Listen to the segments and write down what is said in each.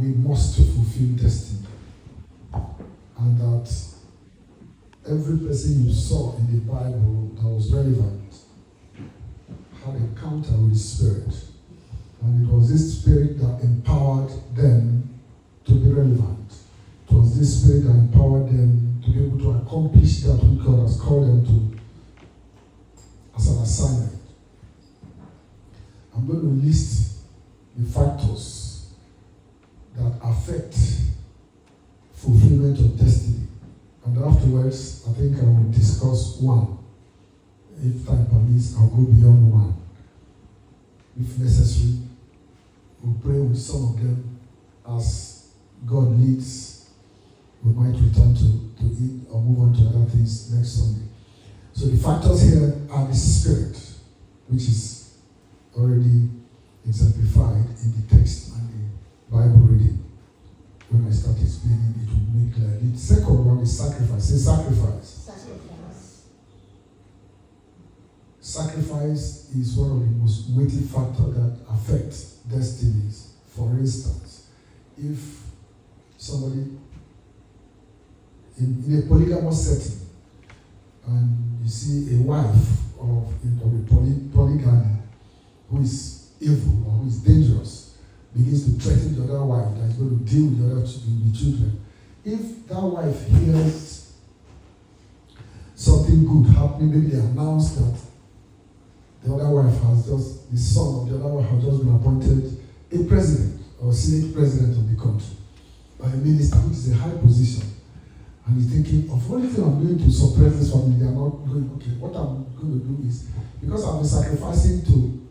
we must fulfill destiny. And that every person you saw in the Bible that was relevant had an encounter with the Spirit. And it was this Spirit that empowered them to be relevant. It was this Spirit that empowered them to be able to accomplish that which God has called them to as an assignment. I'm going to list the factors that affect fulfillment of destiny. And afterwards, I think I will discuss one. If time permits, I'll go beyond one. If necessary, we'll pray with some of them as God leads. We might return to it or move on to other things next Sunday. So the factors here are the Spirit, which is already exemplified in the text and the Bible reading. When I start explaining, it will make clear. The second one is sacrifice. Say sacrifice. Sacrifice is one of the most weighty factors that affect destinies. For instance, if somebody in a polygamous setting, and you see a wife of a polygamy who is evil or who is dangerous, begins to threaten the other wife that is going to deal with the children. If that wife hears something good happening, maybe they announce that the other wife the son of the other wife has just been appointed a president or senate president of the country by a minister, which is a high position. And he's thinking, of only thing I'm doing to suppress this family, they are not going, okay, what I'm going to do is, because I've been sacrificing to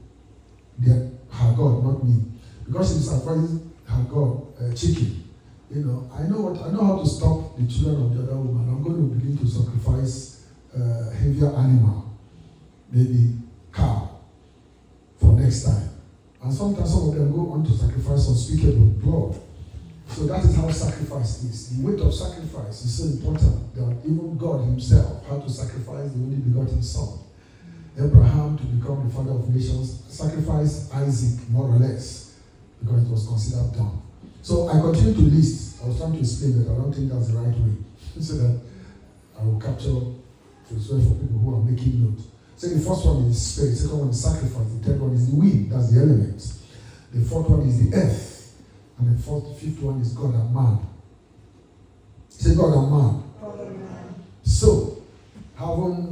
her God, not me. Because she's sacrificing her God, chicken. I know how to stop the children of the other woman. I'm going to begin to sacrifice heavier animal, maybe cow, for next time. And sometimes some of them go on to sacrifice unspeakable blood. So that is how sacrifice is. The weight of sacrifice is so important that even God himself had to sacrifice the only begotten son. Abraham, to become the father of nations, sacrificed Isaac, more or less, because it was considered done. So I continue to list. I was trying to explain that I don't think that's the right way, so that I will capture to swear for people who are making note. So the first one is spirit, the second one is sacrifice, the third one is the wind, that's the element. The fourth one is the earth. And the fifth one is God and man. Say God and man. So, having